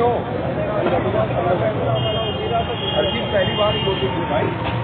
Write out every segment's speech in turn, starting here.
हो? अर्जित पहली बार ही बोलते थे भाई।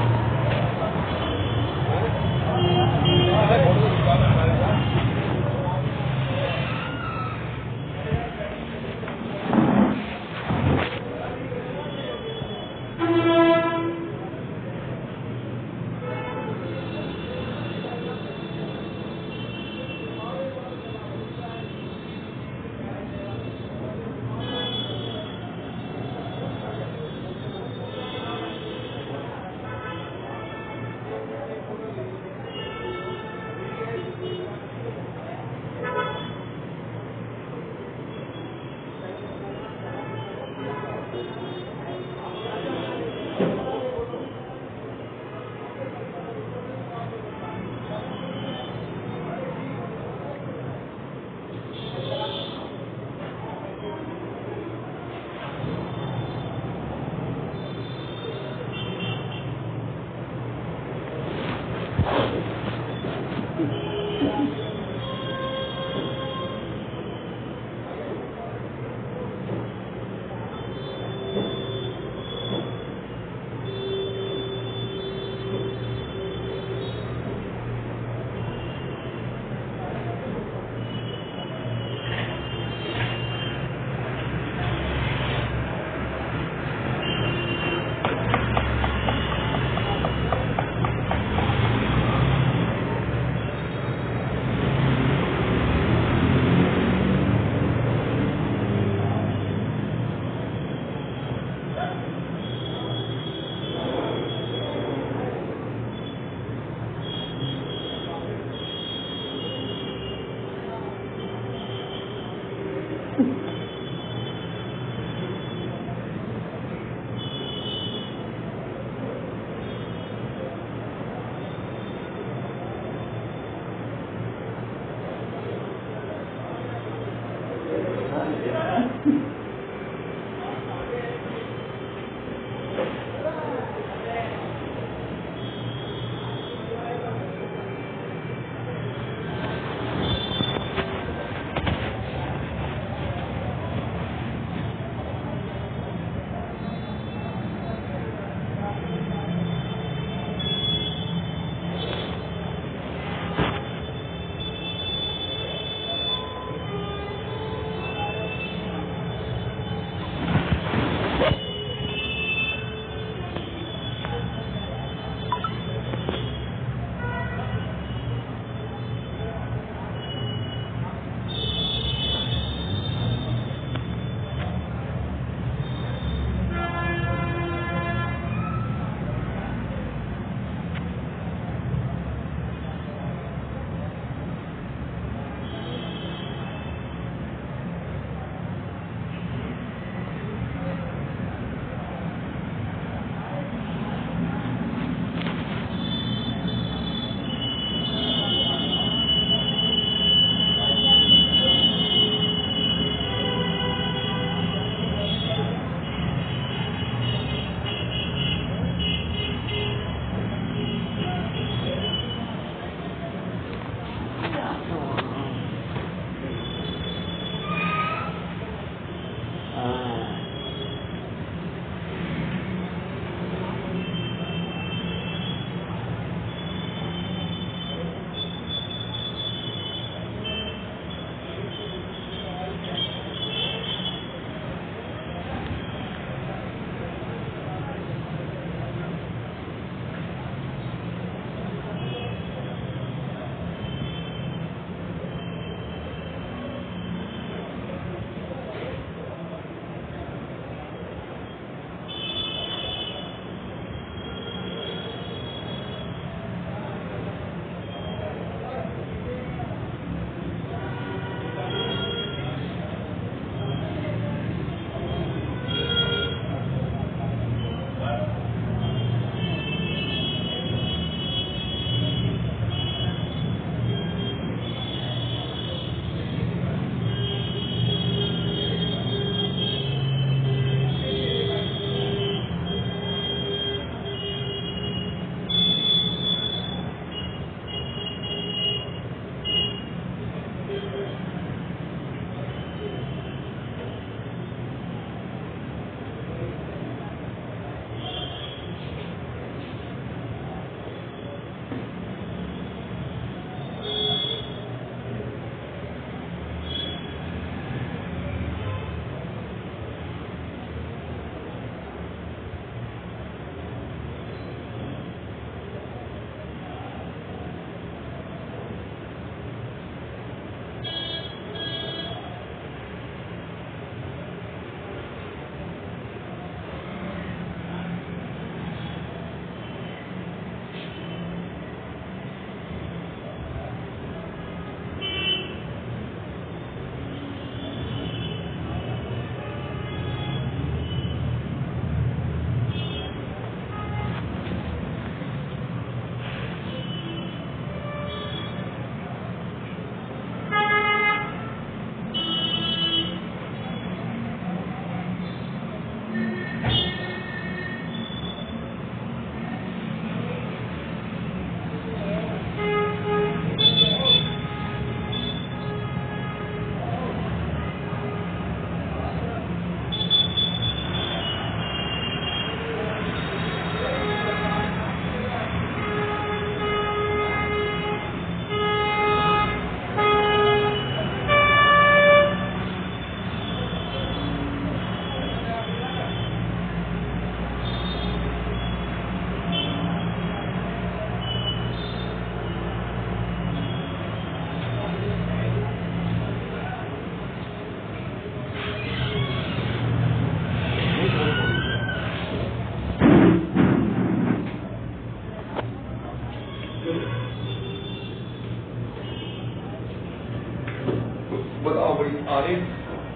बताओ भाई आगे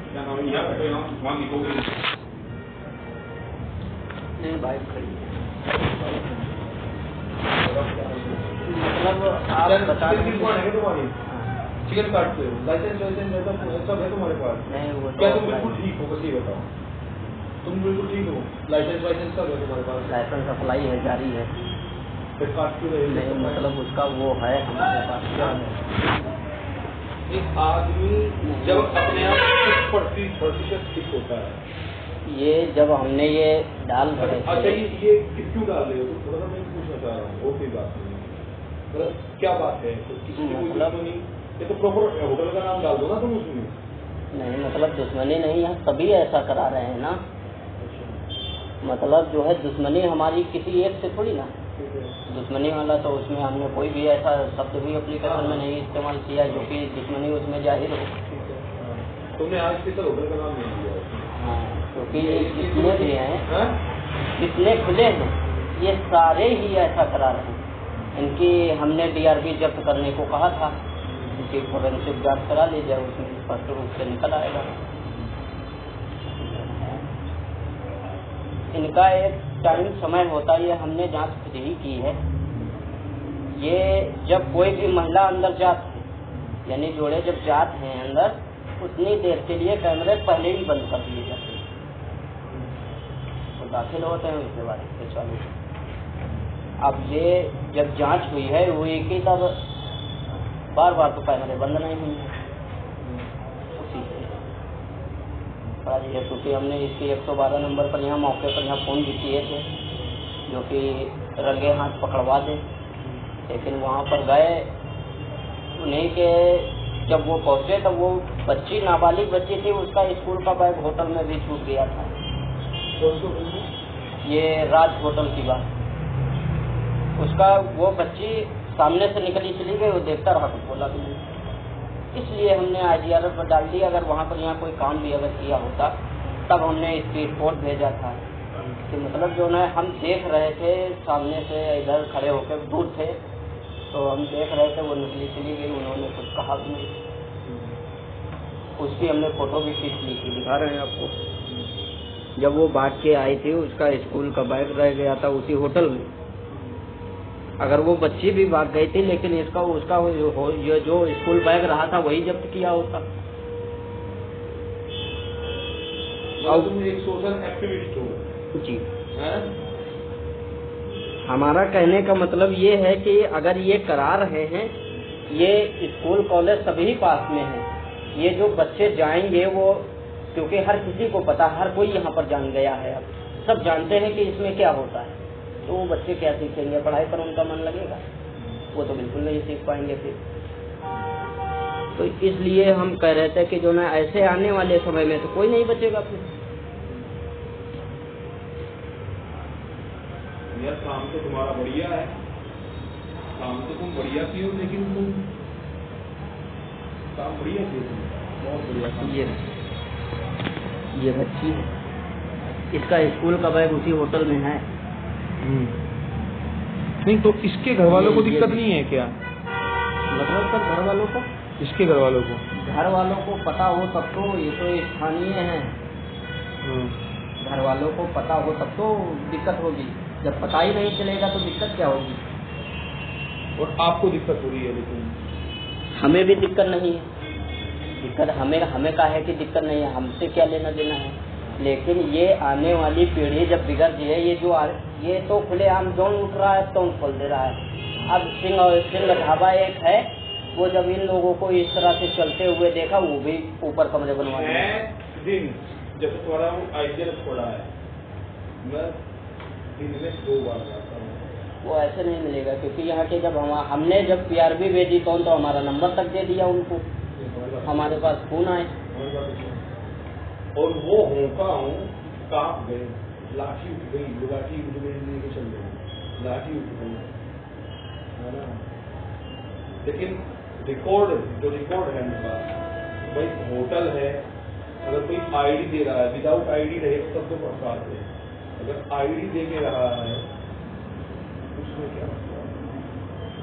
क्या नाम है, यहाँ बैठो, यहाँ वहाँ लिखोगे नहीं बाइक खड़ी है। मतलब आप बता रहे हैं तुम्हारी चिकन काटते हो, लाइसेंस सब है तुम्हारे पास? नहीं वो क्या तुम बिल्कुल ठीक हो? बस ये बताओ, तुम बिल्कुल ठीक हो? लाइसेंस सब है तुम्हारे पास? लाइसेंस अप्लाई है, जारी है। फिर काट क्यों रहे? नहीं मतलब उसका वो है हमारे पास। क्या है एक आदमी जब अपने आप 30% ठीक होता है, ये जब हमने ये डाल रहे अच्छा थे। ये क्यों डाल रहे हो? तो मैं पूछना चाह रहा हूँ, और कोई बात नहीं, मतलब क्या बात है? मतलब नहीं, ये तो प्रॉपर होटल का नाम डाल दो ना तुम उसमें। नहीं मतलब दुश्मनी नहीं है, सभी ऐसा करा रहे हैं ना। मतलब जो है दुश्मनी हमारी किसी एक से थोड़ी ना, दुश्मनी वाला तो उसमें हमने कोई भी ऐसा शब्द भी एप्लीकेशन में नहीं इस्तेमाल किया जो कि दुश्मनी उसमें जाहिर हो। तुमने आज तक होटल का नाम नहीं दिया? हाँ, क्योंकि जितने भी हैं, जितने खुले हैं ये सारे ही ऐसा करा रहे हैं। इनकी हमने DRB जब्त करने को कहा था, इनकी फोरेंसिक जांच करा ली जाए, उसमें स्पष्ट रूप से निकल आएगा। इनका एक टाइम समय होता है, ये हमने जांच खुद ही की है। ये जब कोई भी महिला अंदर जाती है, यानी जोड़े जब जाते हैं अंदर, उतनी देर के लिए कैमरे पहले ही बंद कर दिए जाते हैं, तो दाखिल होते हैं उसके बाद इसके चालू। अब ये जब जांच हुई है हुई कि तब बार बार तो कैमरे बंद नहीं हुई है उसी से। क्योंकि हमने इसके 112 नंबर पर यहाँ मौके पर यहाँ फ़ोन भी किए थे जो कि रंगे हाथ पकड़वा दें, लेकिन वहाँ पर गए उन्हीं के जब वो पहुँचे तब वो बच्ची नाबालिग बच्ची थी, उसका स्कूल का बैग होटल में भी छूट गया था। ये राज होटल की बात, उसका वो बच्ची सामने से निकली चली गई, वो देखता रहा कुछ बोला भी नहीं। इसलिए हमने IDRF पर डाल दिया। अगर वहाँ पर यहाँ कोई काम भी अगर किया होता तब हमने इसकी रिपोर्ट भेजा था कि मतलब जो है हम देख रहे थे सामने से, इधर खड़े होकर दूर थे तो हम देख रहे थे, वो निकली चली गई, उन्होंने कुछ कहा भी नहीं। उसकी हमने फोटो भी खींच ली थी, दिखा रहे हैं आपको। जब वो भाग के आई थी, उसका स्कूल का बैग रह गया था उसी होटल में। अगर वो बच्ची भी भाग गई थी लेकिन इसका उसका ये जो स्कूल बैग रहा था वही जब्त किया होता। और तुम एक सोशल एक्टिविस्ट हो जी। हैं? हमारा कहने का मतलब ये है कि अगर ये करा रहे हैं, ये स्कूल कॉलेज सभी पास में है, ये जो बच्चे जाएंगे वो, क्योंकि हर किसी को पता, हर कोई यहाँ पर जान गया है, अब सब जानते हैं कि इसमें क्या होता है, तो वो बच्चे क्या सीखेंगे? पढ़ाई पर उनका मन लगेगा? वो तो बिल्कुल नहीं सीख पाएंगे फिर। तो इसलिए हम कह रहे थे कि जो ना ऐसे आने वाले समय में तो कोई नहीं बचेगा फिर। यार काम तो तुम्हारा बढ़िया है, काम तो तुम बढ़िया की हो, लेकिन तुम काम बढ़िया किए, तुम बहुत बढ़िया काम। ये बच्ची है, इसका स्कूल का बैग उसी होटल में है। नहीं तो इसके घर वालों को दिक्कत नहीं है क्या? मतलब सर घर वालों को, इसके घर वालों को पता हो तब तो, ये तो स्थानीय है, घर वालों को पता हो तब तो दिक्कत होगी, जब पता ही नहीं चलेगा तो दिक्कत क्या होगी? और आपको दिक्कत हो रही है? लेकिन हमें भी दिक्कत नहीं है, दिक्कत हमें का है कि दिक्कत नहीं है, हमसे क्या लेना देना है। लेकिन ये आने वाली पीढ़ी जब बिगड़ जाए, ये तो खुलेआम जोन उठ रहा है तो खोल दे रहा है। अब सिंह ढाबा एक है, वो जब इन लोगों को इस तरह से चलते हुए देखा, वो भी ऊपर कमरे बनवाए दिन जब तुम्हारा IDRF पड़ा है, मैं दिन में 2 बार जाता हूँ। वो ऐसे नहीं मिलेगा, क्योंकि यहाँ के जब हमने जब PRB भेजी तो हमारा नंबर तक दे दिया उनको, हमारे पास फोन आए और वो होका हूँ कांप गए, लाठी उठ गई, लाठी उठ गई लेके चल गए, लाठी उठ गई है ना। लेकिन रिकॉर्ड है मेरे पास, भाई होटल है, अगर कोई ID दे रहा है, विदाउट ID रहे तब तो बरसात है, अगर ID दे के रहा है उसमें क्या मतलब?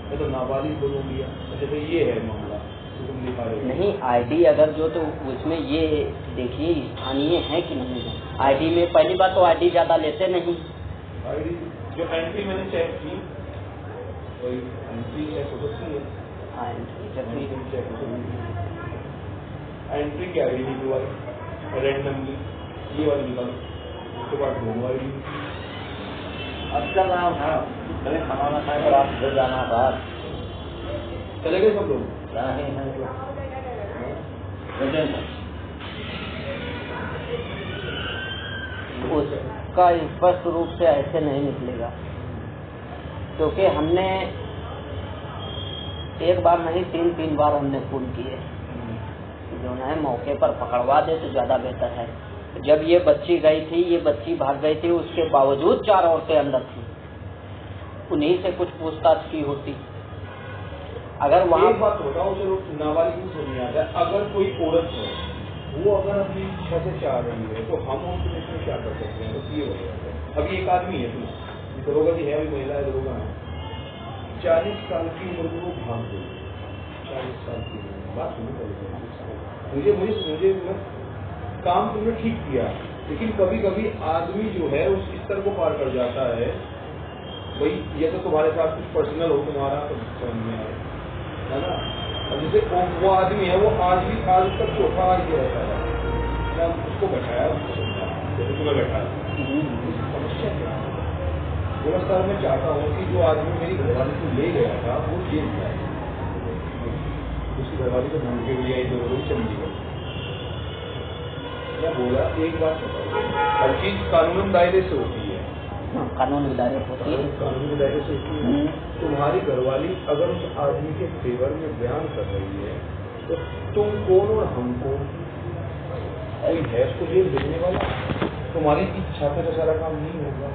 मैं तो नाबालिग बोलूँगी, जैसे ये है मामला, जिसको तुम लिखा रहे हो। नहीं, आईडी अगर जो तो उसमें ये देखिए स्थानीय है कि नहीं है। आईडी में पहली बात तो आईडी ज्यादा लेते नहीं। आईडी जो एंट्री मैंने चेक की वही एंट्री चेक हो सकती है। एंट्री की आईडी निकलवाई रैंडमली, ये वाली निकालो, उसके बाद दोनों आईडी। अच्छा नाम था, मैंने खाना खाए पर आप घर जाना था, चले गए सब लोग? नहीं है उसका स्पष्ट रूप से ऐसे नहीं निकलेगा, क्योंकि हमने एक बार नहीं 3 बार हमने फोन किए, जो है मौके पर पकड़वा दे तो ज्यादा बेहतर है। जब ये बच्ची गई थी, ये बच्ची भाग गई थी, उसके बावजूद 4 औरतें अंदर थी, उन्हीं से कुछ पूछताछ की होती। अगर वहाँ एक बात बताओ, चलो नाबालिग से नहीं आ जाए, अगर कोई औरत है वो अगर अपनी इच्छा से चाह रही है तो हम उसमें क्या कर सकते हैं? बस ये होगा। अभी एक आदमी है, दरोगा जी है, अभी महिला है, दरोगा है, 40 साल की उम्र में वो भाग गई। 40 साल की उम्र, बात सुनी पड़ेगी मुझे काम तुमने ठीक किया, लेकिन कभी कभी आदमी जो है उस स्तर को पार कर जाता है। भाई ये तो तुम्हारे साथ कुछ पर्सनल हो तुम्हारा तो समझ में आए, है ना? और जैसे वो आदमी है, वो आज तक चौथा आज ये रहता है, मैं उसको बैठाया, उसको समझाया, जैसे तुम्हें बैठाया। समस्या क्या है? व्यवस्था में चाहता हूँ कि जो आदमी मेरी घरवाली को ले गया था वो जेल जाए, उसकी घरवाली को ढूंढ के लिए आई चंडीगढ़। मैं बोला एक बात बताओ, हर चीज कानून दायरे से होती है, कानूनी दायरे होती है, कानूनी दायरे से होती है। तुम्हारी घरवाली अगर उस आदमी के फेवर में बयान कर रही है तो तुम कौन और हम कौन? कोई है उसको जेल भेजने वाला? तुम्हारी इच्छा से तो सारा काम नहीं होगा।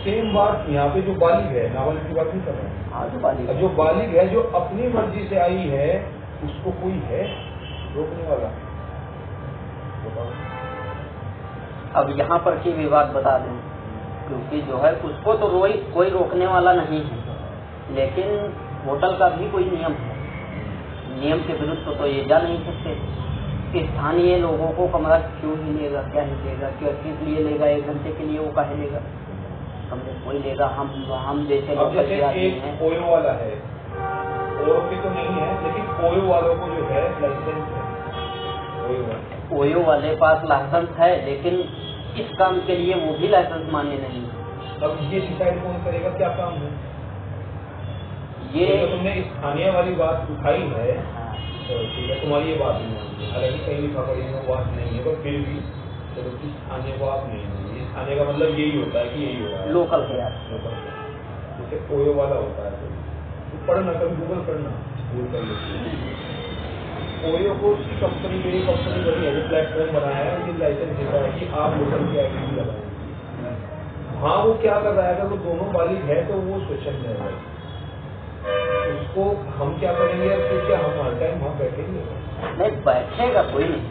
सेम बात यहाँ पे जो बालिग है, नाबालिग की बात नहीं कर रहा है, जो बालिग है, जो अपनी मर्जी से आई है, उसको कोई है रोकने वाला? अब यहाँ पर की विवाद बता दें, क्योंकि जो है उसको तो कोई रोकने वाला नहीं है, लेकिन होटल का भी कोई नियम है, नियम के विरुद्ध तो ये जा नहीं सकते कि स्थानीय लोगों को कमरा क्यों ही लेगा, क्या ही लेगा, क्यों किस लिए लेगा, 1 घंटे के लिए वो काहे लेगा, कमरे कोई लेगा। हम जैसे लोग ओयो वाला है, ओयो की तो नहीं है, लेकिन ओयो वालों को जो है लाइसेंस है, ओयो वाले पास लाइसेंस है, लेकिन इस काम के लिए वो भी लाइसेंस मान्य नहीं है। अब ये डिसाइड कौन करेगा क्या काम है? ये तो तुमने स्थानीय वाली बात उठाई है, तो ठीक है, तुम्हारी ये बात नहीं मानती, हालांकि कहीं लिखा पड़ी में बात नहीं है, पर फिर भी चलो स्थानीय बात नहीं है। स्थानीय का मतलब यही होता है कि यही हो रहा है, लोकल है, जैसे ओयो वाला होता है। तो पढ़ना, कभी गूगल करना, गूगल कर लेते। ओयो को उसकी कंपनी, मेरी कंपनी बनी है, प्लेटफॉर्म बनाया है, उनकी लाइसेंस देता है कि आप लोकल की आईडी लगाएंगे। हाँ, वो क्या कर रहा है, अगर वो दोनों बालिग है तो वो स्वच्छंद है, उसको हम क्या करेंगे? अब तो क्या हम हर टाइम वहाँ बैठेंगे? नहीं बैठेगा कोई नहीं,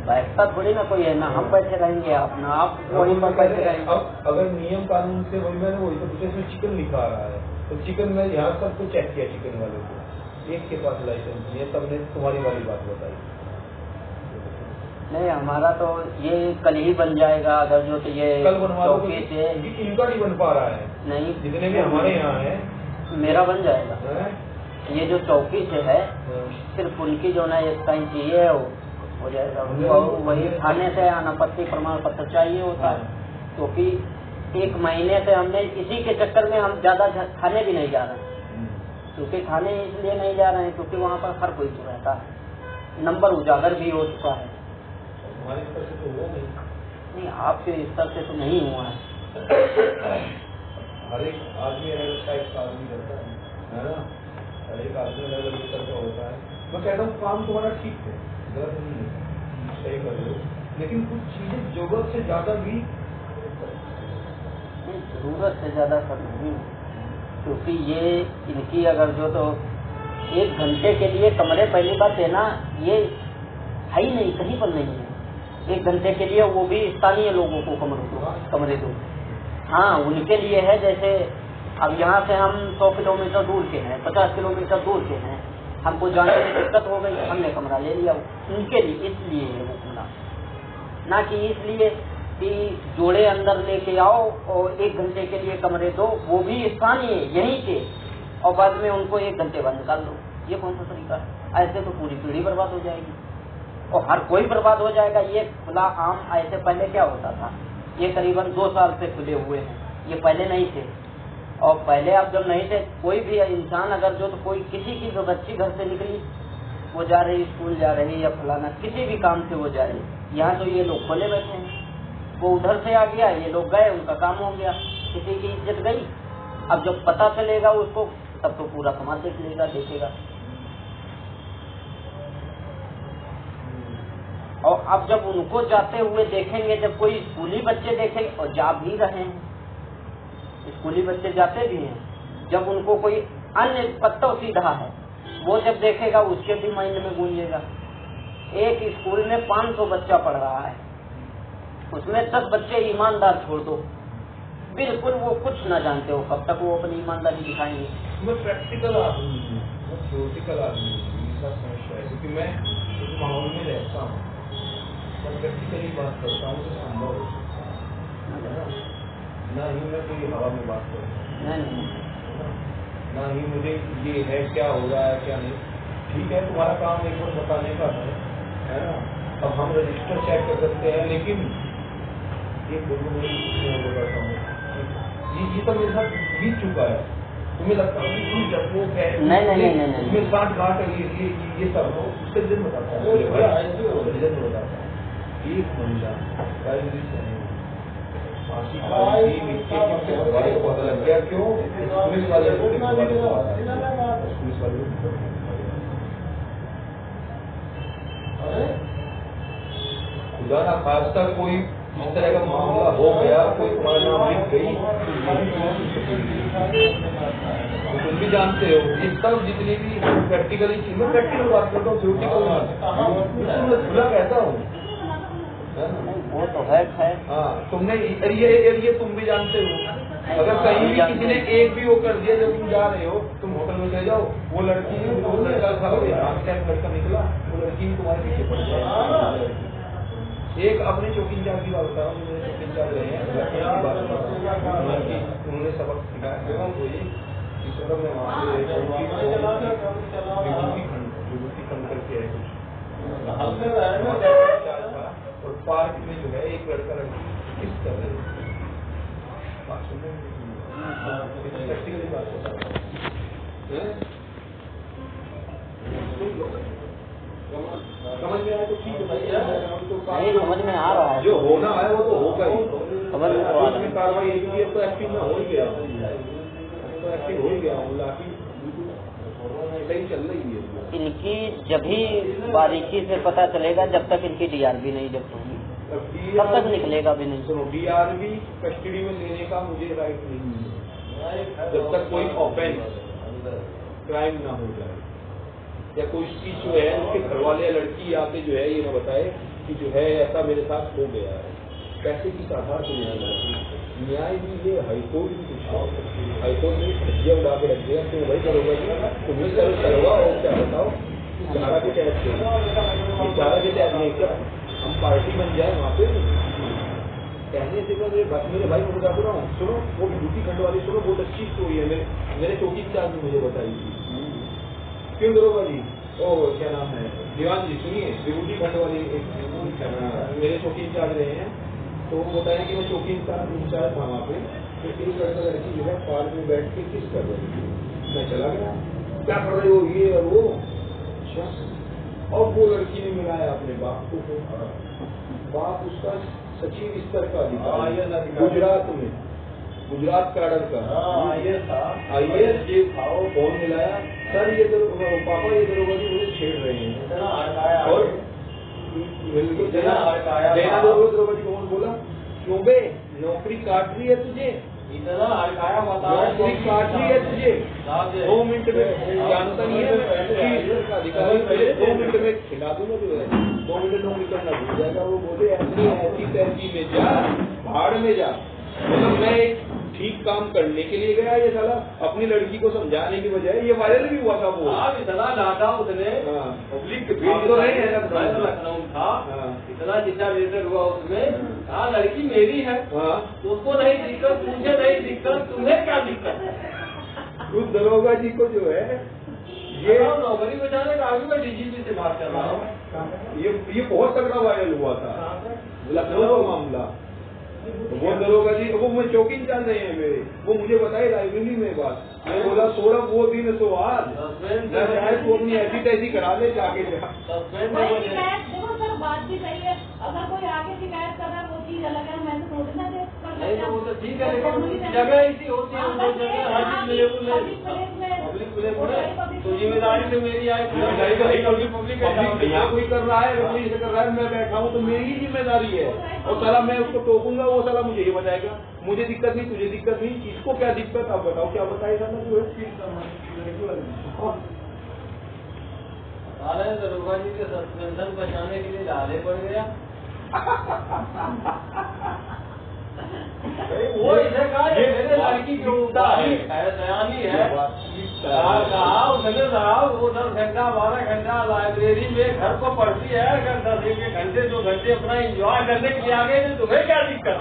बैठता थोड़ी ना कोई है ना, हम बैठे रहेंगे, अपना आप वहीं पर बैठे रहेंगे। अब अगर नियम कानून से वही मैंने वही तो इसमें चिकन लिखा आ रहा है, तो चिकन में यहाँ सबको चेक किया, चिकन वाले को एक के पास लाइसेंस नहीं है, सबने तुम्हारी वाली बात बताई। नहीं, हमारा तो ये कल ही बन जाएगा, अगर जो तो ये कल बनवा लो, से इनका नहीं बन पा रहा है, नहीं जितने भी हमारे यहाँ है, मेरा बन जाएगा। ये जो चौकी से है, सिर्फ उनकी जो ना एक साइन चाहिए हो जाएगा, वही थाने से अनापत्ति प्रमाण पत्र चाहिए होता है, क्योंकि 1 महीने से हमने इसी के चक्कर में हम ज्यादा थाने भी नहीं जा रहे हैं, क्योंकि थाने इसलिए नहीं जा रहे हैं क्योंकि वहाँ पर हर कोई तो रहता है, नंबर उजागर भी हो चुका है। हमारे स्तर से तो हुआ नहीं, आपके स्तर से तो नहीं हुआ है। हर एक आदमी अलग टाइप का आदमी रहता है ना, हर एक आदमी अलग अलग स्तर का होता है। मैं कहता हूँ काम तुम्हारा ठीक है, गलत नहीं है, सही कर रहे हो, लेकिन कुछ चीजें जरूरत से ज्यादा भी, जरूरत से ज्यादा सब नहीं, क्योंकि ये इनकी अगर जो तो 1 घंटे के लिए कमरे, पहली बात है ना, ये है ही नहीं, कहीं पर नहीं है। 1 घंटे के लिए वो भी स्थानीय लोगों को कमरे दो। हाँ, उनके लिए है, जैसे अब यहाँ से हम 100 किलोमीटर दूर के हैं, 50 किलोमीटर दूर के हैं, हमको जाने में दिक्कत हो गई, हमने कमरा ले लिया उनके लिए, इसलिए है वो खुला, ना कि इसलिए कि जोड़े अंदर लेके आओ और 1 घंटे के लिए कमरे दो, वो भी स्थानीय यहीं के, और बाद में उनको 1 घंटे बाद निकाल दो। ये कौन सा तरीका है? ऐसे तो पूरी पीढ़ी बर्बाद हो जाएगी और हर कोई बर्बाद हो जाएगा। ये खुला आम ऐसे पहले क्या होता था, ये करीबन 2 साल से खुले हुए हैं, ये पहले नहीं थे। और पहले आप जब नहीं थे, कोई भी इंसान अगर जो तो कोई किसी की जो बच्ची घर से निकली, वो जा रही स्कूल जा रही या फलाना किसी भी काम से वो जा रही, यहाँ तो ये लोग खोले बैठे हैं, वो उधर से आ गया, ये लोग गए, उनका काम हो गया, किसी की इज्जत गई। अब जब पता चलेगा उसको, तब तो पूरा समाज देख लेगा, देखेगा। और अब जब उनको जाते हुए देखेंगे, जब कोई स्कूली बच्चे देखेंगे, और जा भी रहे हैं, स्कूली बच्चे जाते भी हैं, जब उनको कोई अन्य पत्ता सीधा है वो जब देखेगा, उसके भी माइंड में गूंजेगा। एक स्कूल में 500 बच्चा पढ़ रहा है, उसमें 10 बच्चे ईमानदार छोड़ दो, बिल्कुल वो कुछ न जानते हो, कब तक वो अपनी ईमानदारी दिखाएंगे? मैं प्रैक्टिकल आदमी हूँ, मैं थ्योरेटिकल आदमी हूँ, ऐसा समस्या है, क्योंकि मैं उस माहौल में रहता हूँ, मैं प्रैक्टिकली बात करता हूँ, तो संभव हो सकता है ना ही मैं कोई हवा में बात करता हूँ, ना ही मुझे ये है क्या हो रहा है क्या नहीं। ठीक है, तुम्हारा काम एक बार बताने का है ना, अब हम रजिस्टर चेक कर सकते हैं, लेकिन ये करता हूँ, ये तो मेरे साथ बीत चुका है। तुम्हें लगता है कि कोई डरपोक है, नहीं, उसमें 60 घाट है, ये सब हो, उससे रिजन बताता है, रिजन बताता है। एक महिला फांसी को पता लग गया, क्यों? पुलिस वाले को, पुलिस वाले खुदा ना खास्ता कोई इस तरह का मामला हो गया, कोई तुम्हारा नाम लिख गई, तो तुम भी जानते हो ये सब जितनी भी प्रैक्टिकली चीज, मैं प्रैक्टिकल बात करता हूँ, थ्योरेटिकल मैं खुला कहता हूँ, वो तो है। हाँ, तुमने ये तुम भी जानते हो, अगर कहीं भी किसी ने एक भी वो कर दिया, जब तुम जा रहे हो, तुम होटल में चले जाओ, वो लड़की वो लड़का था, लड़का निकला, वो लड़की तुम्हारे पीछे पड़ जाए। एक अपने चौकी इंचार्ज की बात बता रहा हूँ, मेरे चौकी इंचार्ज रहे हैं, उन्होंने सबक सिखाया, में वहाँ विभूति खंड करके है कुछ, और पार्क में जो है एक लड़का लड़की किस कर रहे हैं, बात सुनने समझ में आया तो ठीक है, समझ में आ रहा है, जो होना है वो तो होगा ही, समझ में तो आ रहा है। कार्रवाई एक तो एक्टिव में हो ही गया, तो एक्टिव हो ही गया, सही चल रही है। इनकी जब भी बारीकी से पता चलेगा, जब तक इनकी DRB नहीं जब्त होगी तब तक निकलेगा भी नहीं। सुनो, DRB कस्टडी में लेने का मुझे राइट नहीं है, जब तक कोई ऑफेंस क्राइम ना हो जाए, या कोई चीज जो है उनके घर वाले लड़की आके जो है ये ना बताए कि जो है ऐसा मेरे साथ हो गया है, पैसे की आधार को न्याय भी ये हाईकोर्ट भी कुछ, हाईकोर्ट ने धज्जिया उड़ा के रख दिया, तो वही करोगा कि तुम्हें करवा और क्या बताओ, धारा के तहत से, इस धारा के तहत नहीं, क्या हम पार्टी बन जाए वहाँ पे, कहने से मेरे भाई मैं बता रहा हूँ, सुनो वो विभूति खंड वाली, सुनो बहुत अच्छी स्टोरी है, मेरे चौकी इंचार्ज ने मुझे बताई थी। क्यों दरोगा जी, ओ क्या नाम है, दीवान जी, सुनिए, विभूति खंड वाली मेरे चौकी इंचार्ज रहे हैं, तो वो बताया कि मैं चौकी इंचार्ज था वहाँ पे, तो एक लड़का लड़की जो है पार्क में बैठ के किस कर रही थी, मैं चला गया, क्या कर रहे हो ये और वो, अच्छा, और वो लड़की ने मिलाया अपने बाप को, बाप उसका सचिव स्तर का अधिकारी गुजरात में, गुजरात कैडर का IAS फोन मिलाया, सर ये पापा ये दरोगा जी मुझे छेड़ रहे हैं, और दरोगा जी कौन बोला, क्यों बे नौकरी काट रही है तुझे, इतना हड़काया, नौकरी काट रही है तुझे, 2 मिनट में जानता नहीं है अधिकारी, 2 मिनट में खिला दूंगा जो है, 2 मिनट नौकरी करना भूल जाएगा। वो बोले ऐसी तहसील में जा, भाड़ में जा, मतलब मैं एक ठीक काम करने के लिए गया ये साला अपनी लड़की को समझाने की बजाय। ये वायरल भी हुआ था वो। इतना डाटा उसने पब्लिक के बीच तो नहीं है ना, लखनऊ था, इतना चिट्ठा लेटर हुआ उसमें। हाँ लड़की मेरी है, उसको नहीं दिक्कत, मुझे नहीं दिक्कत, तुम्हें क्या दिक्कत। उस दरोगा जी को जो है ये नौकरी बचाने का आगे मैं डीजीपी से बात कर रहा हूँ। ये बहुत तगड़ा वायरल हुआ था लखनऊ का मामला। वो दरोगा जी वो मैं चौकी चल रहे हैं मेरे, वो मुझे बताए लाइब्रेरी में बात। मैं बोला सौरभ वो दिन सो आज शायद तू अपनी ऐसी तैसी करा ले जाके जा। देखो सर बात भी सही है, अगर कोई आगे शिकायत कर रहा है वो चीज अलग है, मैंने थोड़ी ना वो तो ठीक है, लेकिन जगह ऐसी होती है उनको जगह पब्लिक तो जिम्मेदारी तो मेरी आए, पब्लिक यहाँ कोई कर रहा है कोई कर रहा है, मैं बैठा हूँ तो मेरी ही जिम्मेदारी है। और साला मैं उसको टोकूंगा वो साला मुझे ये बताएगा मुझे दिक्कत नहीं तुझे दिक्कत नहीं, इसको क्या दिक्कत आप बताओ क्या बताए साला जो है। दरोगा जी के सस्पेंशन बचाने के लिए डाले पड़ गया। वो इसे कहा मेरे लड़की के ऊपर है दयानी है कहा उसने साहब वो 10 घंटा 12 घंटा लाइब्रेरी में घर को पढ़ती है, अगर 10 घंटे 2 घंटे अपना एंजॉय करने के लिए आ गए तो तुम्हें क्या दिक्कत।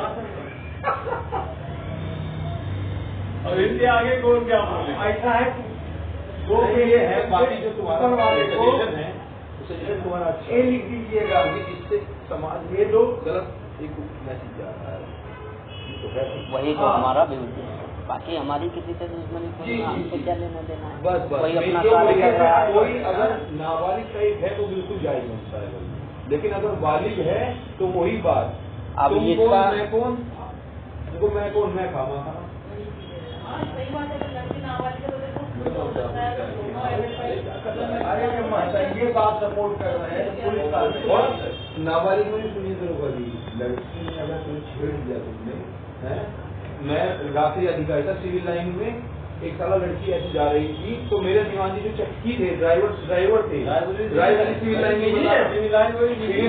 और इसके आगे कौन क्या बोले। ऐसा है वो ये है बाकी जो तुम्हारा सजेशन है सजेशन तुम्हारा अच्छा लिख दीजिएगा इससे समाज में लोग गलत एक मैसेज जा रहा है वही तो हमारा भी उद्देश्य है। बाकी हमारी किसी से दुश्मनी हमसे क्या लेना देना है। बस वही अपना कार्य कर रहा है। कोई अगर नाबालिग का एक है तो बिल्कुल जायज होता है, लेकिन अगर बालिग है तो वही बात अब तुम इसका कौन मैं कौन देखो मैं कौन मैं खामा सही बात है, लड़की नाबालिग है ये बात सपोर्ट कर रहे हैं पुलिस का। और नाबालिग में सुनिए दरोगा जी लड़की ने अगर तुम्हें छेड़ दिया तुमने है, मैं रात्रि अधिकारी था सिविल लाइन में, एक साला लड़की ऐसी जा रही थी तो मेरे दीवान जी जो चक्की थे ड्राइवर थे ड्राइवर सिविल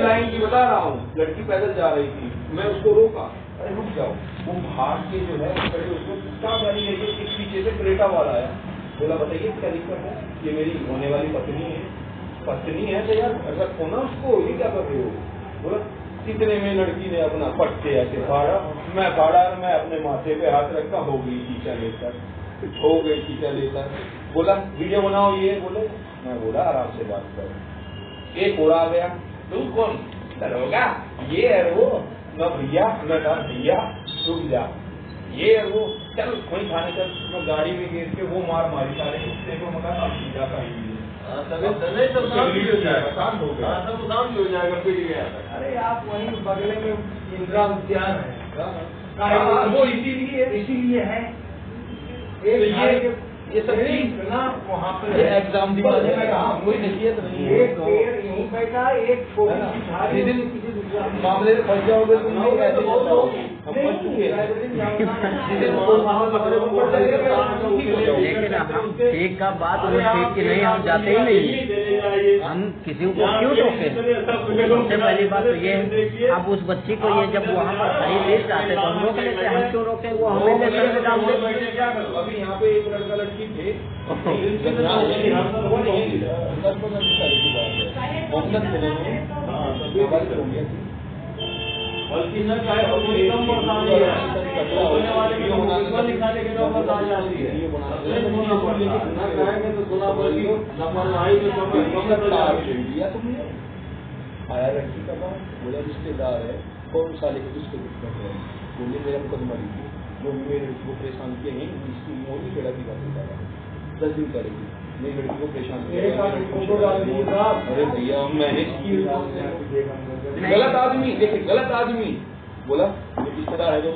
लाइन की बता रहा हूँ, लड़की पैदल जा रही थी, मैं उसको रोका अरे रुक जाओ, वो भाग के जो है उसको क्या गाड़ी है एक पीछे से क्रेटा वाला आया, बोला बताइए क्या दिक्कत है, ये मेरी होने वाली पत्नी है तो यार रखो ना उसको, ये क्या कर रहे हो। बोला इतने में लड़की ने अपना पट्टे ऐसे फाड़ा, मैं अपने माथे पे हाथ रखा, हो गई टीचा लेकर बोला वीडियो बनाओ ये बोले, मैं बोला आराम से बात कर। एक और आ गया तू कौन दरोगा ये है वो, मैं भैया मैं कहा भैया रुक जा, ये है वो चल वहीं थाने चल, मैं गाड़ी में गिर के वो मारी सारे हिस्से को मकान अब सीधा का ही हो जाएगा फिर गया। अरे आप वहीं बगले में इंदिरा उद्यान है वो इसीलिए है ये सब ना वहाँ पर एग्जाम दिवाली में कहा कोई नसीहत नहीं है, एक पेड़ यहीं बैठा एक मामले में फंस जाओगे तुम लोग ऐसे लेकिन हम ठीक का बात वो ठीक की नहीं, हम जाते ही नहीं, हम किसी को क्यों रोके। सबसे पहली बात तो ये है, अब उस बच्ची को ये जब वहाँ पर सही ले जाते तो हम रोक लेते, हम क्यों रोके, वो हमें लेकर के डाल देते। अभी यहाँ पे एक लड़का लड़की थे बल्कि न चाहे कम परेशानी है, होने वाले की मुकदमा लिखाने के नौबत आ जाती है, न कहेंगे तो सुना पड़ी न मनमाही में तुमने आया लड़की का बात बोला रिश्तेदार है कौन साले के किसको दिक्कत है, बोले मेरा मुकदमा लीजिए, जो मेरे को परेशान किए हैं इसकी मोदी खेड़ा की बात बता रहा है 10 दिन करेगी, मेरी लड़की को परेशान किया। अरे भैया मैंने गलत आदमी देखिए गलत आदमी बोला ये रिश्तेदार है जो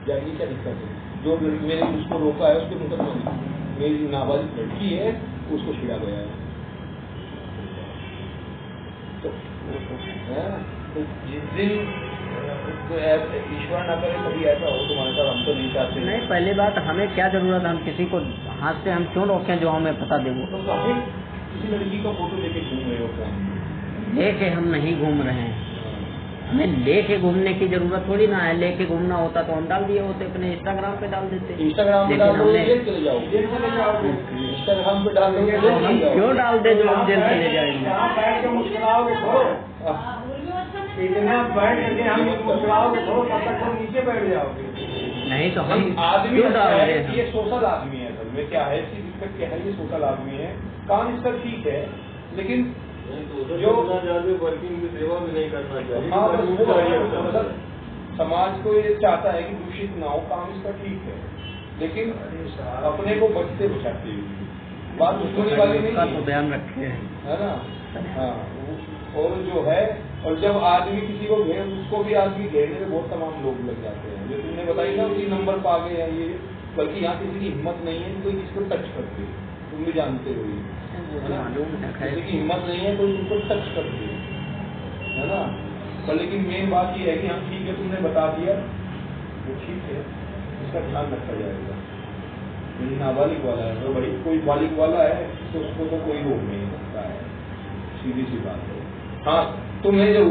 जाएगी क्या दिक्कत है, जो मैंने उसको रोका है उसके मुकदमा मेरी नाबालिग लड़की है उसको छिड़ा गया है। तो जिस दिन ईश्वर ना करे कभी ऐसा हो तुम्हारे साथ, हम तो नहीं चाहते। नहीं पहली बात हमें क्या जरूरत है, हम किसी को हाथ से हम क्यों रोकें जो हमें पता दे वो। तो किसी लड़की का फोटो लेके घूम रहे हो क्या? लेके हम नहीं घूम रहे हैं, हमें लेके घूमने की जरूरत थोड़ी ना है। लेके घूमना होता तो हम डाल दिए होते, अपने इंस्टाग्राम पे डाल देते। इंस्टाग्राम पे डाल दो, जेल चले जाओ। इंस्टाग्राम पे डाल दो, क्यों डाल दे जो हम जेल चले जाएंगे। इतना बैठ करके हम मुस्कुराओगे थोड़ा, तब तक तुम नीचे बैठ जाओगे। नहीं तो हम आदमी क्यों डाल रहे हैं? ये सोशल आदमी है, असल में क्या है, इसकी दिक्कत क्या है, ये सोशल आदमी है, काम इसका ठीक है, लेकिन जो वर्किंग की सेवा भी नहीं करना चाहिए। हाँ, मतलब समाज को ये चाहता है कि दूषित ना हो, काम इसका ठीक है, लेकिन अपने को बचते बचाते हुए बात सुनने वाली नहीं है, तो ध्यान रखे है ना। हाँ, और जो है, और जब आदमी किसी को घेर, उसको भी आदमी घेरने में बहुत तमाम लोग लग जाते हैं। जो तुमने बताई ना, उसी नंबर पा गए हैं ये, बल्कि यहाँ किसी की हिम्मत नहीं है कोई किसको टच करते, तुम भी जानते हो, किसी की हिम्मत नहीं है कोई तुमको टच करते, है ना। पर लेकिन मेन बात ये है कि हम ठीक है, तुमने बता दिया वो ठीक है, इसका ध्यान रखा जाएगा। यही नाबालिग वाला है, तो भाई कोई बालिग वाला है तो उसको तो कोई रोक नहीं सकता है, सीधी सी बात है। हाँ, तुम्हें जो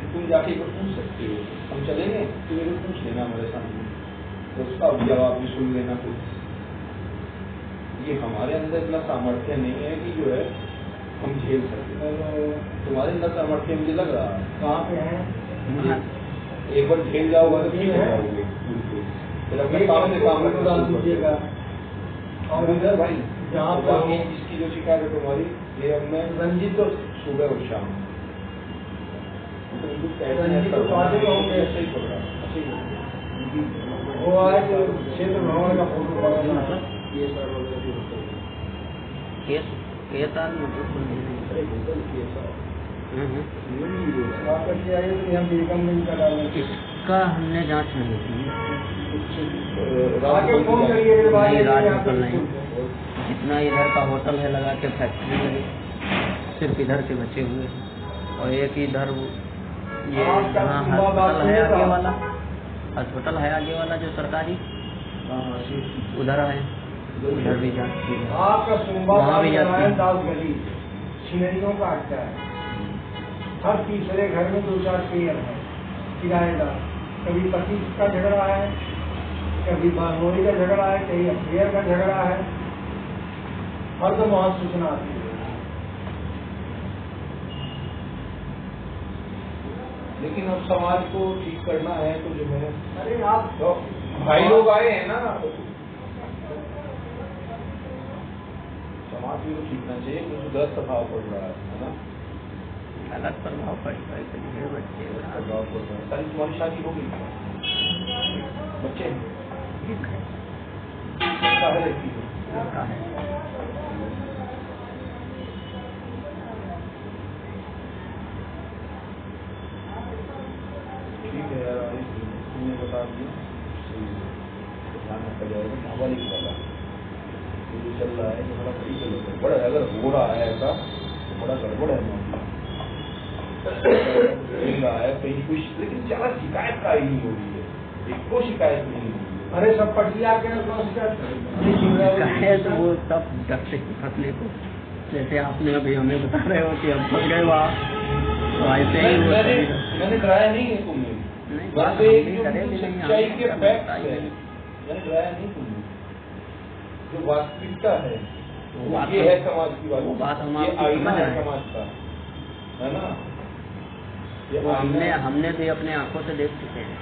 तुम जाके पूछ सकते हो, हम चलेंगे, तुम मेरे पूछ लेना हमारे सामने, तो उसका जवाब भी सुन लेना कुछ। ये हमारे अंदर इतना सामर्थ्य नहीं है कि जो है हम झेल सकते। तुम्हारे अंदर सामर्थ्य मुझे लग रहा है। कहाँ पे है? एक बार झेल जाओगे तो ठीक हो जाओगे, फिर अपने काम से काम डाल दीजिएगा। और इधर भाई जहाँ बाकी इसकी जो शिकायत है तुम्हारी, ये अब मैं रंजीत तो सुबह और शाम रंजीत तो पार्टी में होंगे, सही पकड़ा, वो आए तो क्षेत्र भवन का फोटो पड़ा था। इसका हमने जांच नहीं की। आगे फोन करिए, नहीं, जितना इधर का होटल है लगा के फैक्ट्री लगी, सिर्फ इधर के बचे हुए, और एक इधर ये जहाँ हॉस्पिटल है आगे वाला, हॉस्पिटल है आगे वाला जो सरकारी, उधर है, उधर भी जांच की है। आपका वहाँ भी जाती है। दाल गली छिनरियों का अड्डा है, हर तीसरे घर में 2-4 पेड़ है किराएदार। कभी पति का झगड़ा है, कभी बारमोरी का झगड़ा है, कहीं अफेयर का झगड़ा है, हर तो वहाँ सूचना आती है। लेकिन अब समाज को ठीक करना है तो जो है, अरे आप तो भाई लोग आए हैं ना, समाज भी तो सीखना चाहिए, कुछ गलत प्रभाव पड़ रहा है ना, गलत प्रभाव पड़ता है, बच्चे प्रभाव पड़ रहा है। सारी तुम्हारी शादी हो गई, बच्चे कहाँ रहती है? ठीक है यार, तुमने बता दिया, ध्यान रखा जाएगा। नाबालिग वाला जो चल रहा है, बड़ा सही गलत है, बड़ा अगर हो रहा है ऐसा तो बड़ा गड़बड़ है रहा है कहीं कुछ, लेकिन ज्यादा शिकायत का ही नहीं हो रही है, एक को शिकायत नहीं हो रही है। अरे सब पटिया के तो वो सब डरते फंसने को, जैसे आपने अभी हमें बता रहे हो कि हम फंस गए वहाँ, तो ऐसे ही मैंने डराया नहीं है तुमने, सच्चाई के फैक्ट है, मैंने डराया नहीं तुमने, जो वास्तविकता है ये है समाज की बात, ये आईना है समाज का, है ना। वो हमने भी अपने आंखों से देख चुके हैं,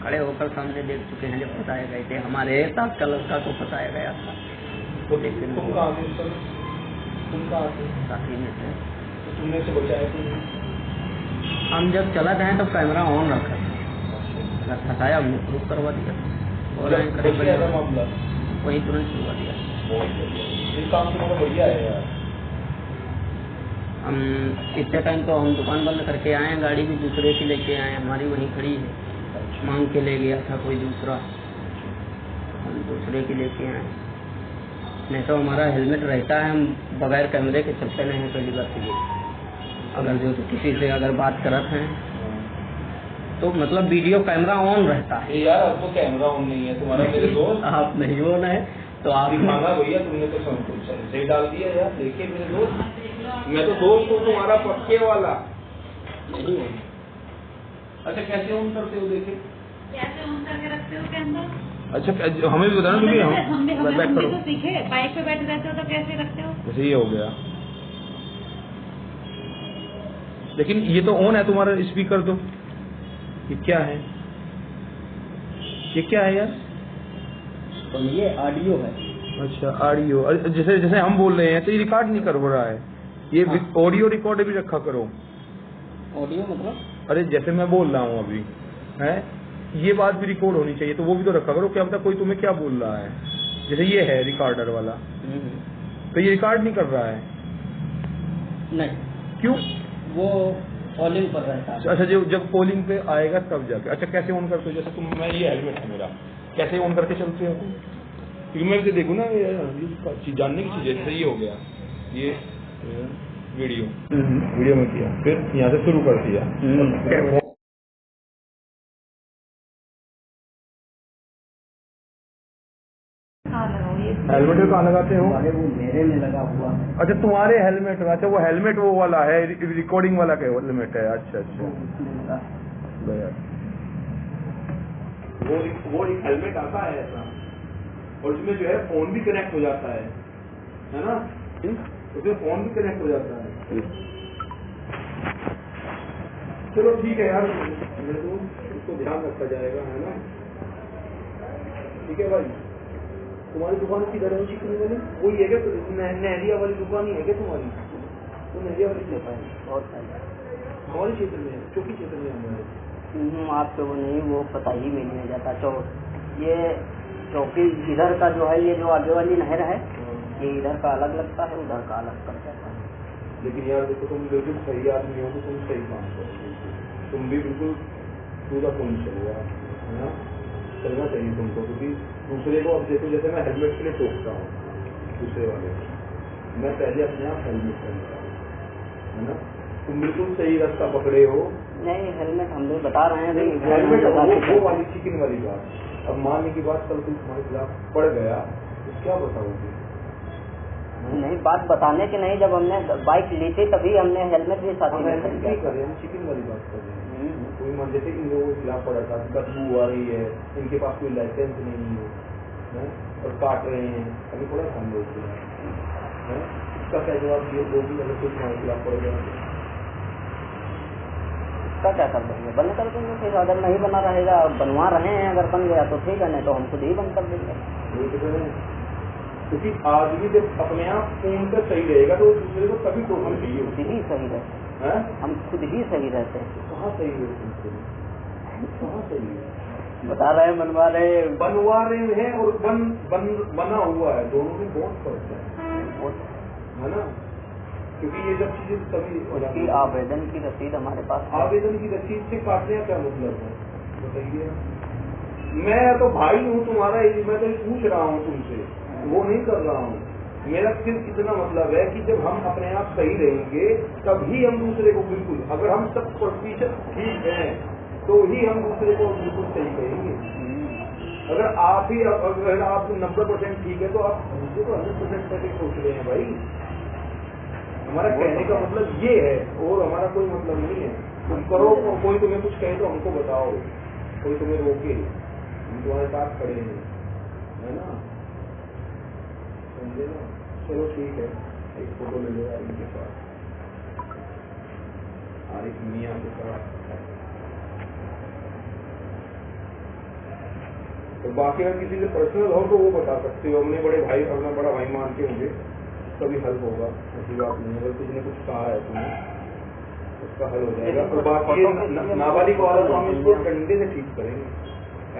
खड़े होकर सामने देख चुके हैं, जब फंसाए गए थे हमारे साथ का लड़का को फंसाया गया था। तो लेकिन तुम कहाँ थे? तुम कहाँ थे? साथी में थे। तो तुमने से बचाया तुमने? हम जब चला गए तो कैमरा ऑन रखा था, फंसाया हमने प्रूफ करवा दिया, और मामला वही तुरंत करवा दिया। ये काम तुम्हारा बढ़िया है यार। हम इतने टाइम तो हम दुकान बंद करके आए हैं, गाड़ी भी दूसरे की लेके आए, हमारी वहीं खड़ी है, मांग के ले गया था कोई दूसरा, हम दूसरे की लेके आए। नहीं तो हमारा हेलमेट रहता है, हम बगैर कैमरे के चलते नहीं पहली बात ये। अगर जो किसी से अगर बात करते हैं तो मतलब वीडियो कैमरा ऑन रहता है। यार अब तो कैमरा ऑन नहीं है तुम्हारा, मेरे दोस्त आप नहीं ऑन है तो आप दिखाना भैया, तुमने तो सब सही डाल दिया यार। देखिए मेरे दोस्त, मैं तो दोस्त हूँ तुम्हारा पक्के वाला, अच्छा कैसे ऑन करते हो देखे? कैसे ऑन करके रखते हो के अंदर? अच्छा हमें भी बताना क्योंकि हम बैक करो। तो सीखे बाइक पे बैठे रहते हो तो कैसे रखते हो? जैसे ये हो गया, लेकिन ये तो ऑन है तुम्हारा स्पीकर तो। ये क्या है? ये क्या है यार? तो ये ऑडियो है। अच्छा ऑडियो, जैसे जैसे हम बोल रहे हैं तो ये रिकॉर्ड नहीं कर रहा है, ये ऑडियो रिकॉर्ड भी रखा करो। ऑडियो मतलब? अरे जैसे मैं बोल रहा हूँ अभी है, ये बात भी रिकॉर्ड होनी चाहिए, तो वो भी तो रखा करो। क्या पता कोई तुम्हें क्या बोल रहा है। जैसे ये है रिकॉर्डर वाला, तो ये रिकॉर्ड नहीं कर रहा है। नहीं। क्यों? वो कॉलिंग पर रहता है। अच्छा जब कॉलिंग पे आएगा तब जाके। अच्छा कैसे ऑन करते हो? जैसे तुम, मैं ये हेलमेट है मेरा, कैसे ऑन करके चलते हो तुम? क्योंकि मैं देखूँ ना ये चीज जानने की चीज है। जैसे ये हो गया, ये वीडियो में किया, फिर यहाँ से शुरू कर दिया। हेलमेट में कहाँ लगाते हो? वो मेरे में लगा हुआ है। अच्छा तुम्हारे हेलमेट में। अच्छा वो हेलमेट वो वाला है, रिकॉर्डिंग वाला का हेलमेट है। अच्छा अच्छा, वो एक हेलमेट आता है ऐसा, और उसमें जो है फोन भी कनेक्ट हो जाता है ना? उसमें फोन भी कनेक्ट हो जाता है। चलो ठीक है यार, इसको ध्यान रखा जाएगा, है ना? ठीक है भाई। तुम्हारी दुकान किधर है? चिकनी वाली वही है क्या? नहरिया वाली दुकान ही है क्या तुम्हारी? तो नहरिया वाली हमारे क्षेत्र में है, चौकी क्षेत्र में हमारे। आपको वो नहीं, वो पता ही नहीं मिल जाता। ये चौकी इधर का जो है, ये जो आगे वाली नहर है, ये इधर का अलग लगता है, उधर का अलग कर जाता है। लेकिन यार देखो, तुम बिल्कुल सही आदमी हो तो तुम सही काम करो। तुम भी बिल्कुल पूरा फोन चलेगा, है ना? चलना चाहिए तुमको, क्योंकि दूसरे को अब देखो, जैसे मैं हेलमेट के लिए टोकता हूँ दूसरे वाले, मैं पहले अपने आप हेलमेट पहनता हूँ, है ना? तुम बिल्कुल सही रास्ता पकड़े हो। नहीं, हेलमेट हम लोग बता रहे हैं। हेलमेट वो वाली चिकन वाली बात। अब मानने की बात, कल कोई तुम्हारे खिलाफ पड़ गया तो क्या बताओगे? नहीं, बात बताने की नहीं। जब हमने बाइक ली थी तभी हमने हेलमेट भी साथ में नहीं कर रहे, हम चिकन वाली बात कर रहे हैं। कोई मान जैसे इन लोगों के खिलाफ पड़ा था, बदबू आ रही है, इनके पास कोई लाइसेंस नहीं है और काट रहे हैं, अभी थोड़ा हम लोग है, इसका क्या जवाब दिए? वो भी अगर कोई तुम्हारे खिलाफ पड़ गया इसका क्या कर देंगे? बंद कर देंगे। फिर अगर नहीं बना रहेगा, बनवा रहे हैं, अगर बन गया तो ठीक है, नहीं तो हम खुद ही बंद कर देंगे। क्योंकि आदमी जब अपने आप फोन पर सही रहेगा तो दूसरे को कभी टोकना चाहिए। खुद ही सही रहते हैं, हम खुद ही सही रहते हैं। कहाँ सही है? कहाँ सही है? बता रहे हैं, बनवा रहे हैं और बना हुआ है, दोनों में बहुत फर्क है ना? क्योंकि ये सब चीजें तभी उसकी आवेदन की रसीद हमारे पास। आवेदन की रसीद से काटने का क्या मतलब है बताइए? मैं तो भाई हूँ तुम्हारा, मैं तो पूछ रहा हूँ तुमसे, वो नहीं कर रहा हूँ। मेरा सिर्फ इतना मतलब है कि जब हम अपने आप सही रहेंगे तभी हम दूसरे को बिल्कुल, अगर हम 100% ठीक हैं तो ही हम दूसरे को बिल्कुल सही कहेंगे। अगर आप 90% ठीक है तो आप दूसरे को 100% करके सोच रहे हैं भाई। हमारा कहने का मतलब ये है, और हमारा कोई मतलब नहीं है। तुम करो, कोई तुम्हें कुछ कहे तो हमको बताओ, कोई तुम्हें रोके, हम तुम्हारे साथ खड़े हैं, है ना? समझे ना? चलो ठीक है, एक फोटो ले लो इनके साथ, आरिफ मियां के साथ। तो बाकी अगर किसी से पर्सनल हो तो वो बता सकते हो, अपने बड़े भाई, अपना बड़ा भाई मान के मुझे कभी हल होगा, ऐसी बात नहीं। अगर किसी ने कुछ कहा है तुम्हें उसका हल हो जाएगा। और बाकी नाबालिग वाला तो हम इसको डंडे से ठीक करेंगे,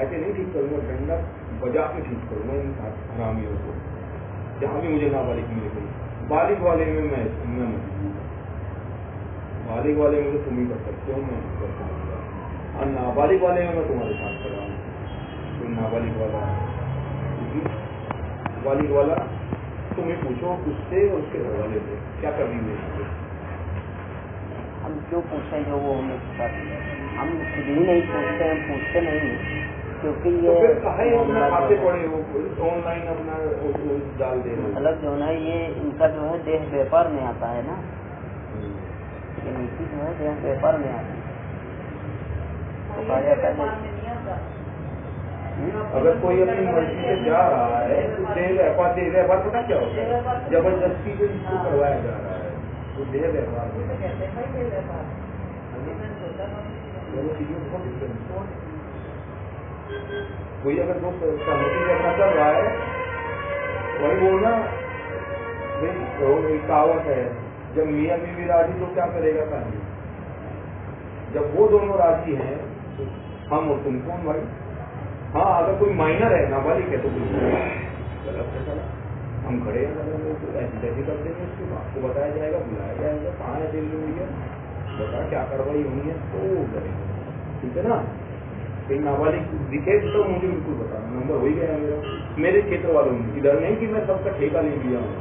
ऐसे नहीं ठीक करूंगा, डंडा बजा के ठीक करूंगा इन हरामियों को, जहाँ भी मुझे नाबालिग मिल गई। बालिग वाले में मैं बालिग वाले में तो तुम ही कर सकते हो, मैं कर सकूंगा, और नाबालिग वाले में मैं तुम्हारे साथ खड़ा हूँ। कोई नाबालिग वाला है, बालिग वाला तुम्हें पूछो उससे और उसके घर वाले से क्या कर रही है। हम क्यों पूछे जो वो हमें पता, हम खुद ही नहीं पूछते हैं, पूछते नहीं हैं, क्योंकि ये खाते पड़े हो ऑनलाइन अपना डाल दे रहे। मतलब जो है ये इनका जो है देह व्यापार में आता है ना, ये नीति जो है देह व्यापार में आती है। बताया पहले। अगर कोई अपनी मर्जी से जा रहा है तो देह व्यापार पता क्या होता है? जबरदस्ती से इसको करवाया जा रहा है तो देह व्यापार कोई अगर दोस्त सहमति से अपना कर रहा है वही बोलना भाई कहावत है, जब मियाँ बीवी राजी तो क्या करेगा फैमिली? जब वो दोनों राजी हैं तो हम और तुम कौन भाई? हाँ अगर कोई माइनर है नाबालिग है तो बिल्कुल गलत है चला, हम खड़े हैं तो ऐसी तैसी कर देंगे, उसको आपको बताया जाएगा, बुलाया जाएगा, कहाँ है दिल्ली हुई है, बता क्या कार्रवाई होनी है तो करेंगे, ठीक है ना? कहीं नाबालिग दिखे तो मुझे बिल्कुल बताना, नंबर हो ही गया मेरे क्षेत्र वालों में, इधर नहीं कि मैं सबका ठेका नहीं लिया हूँ,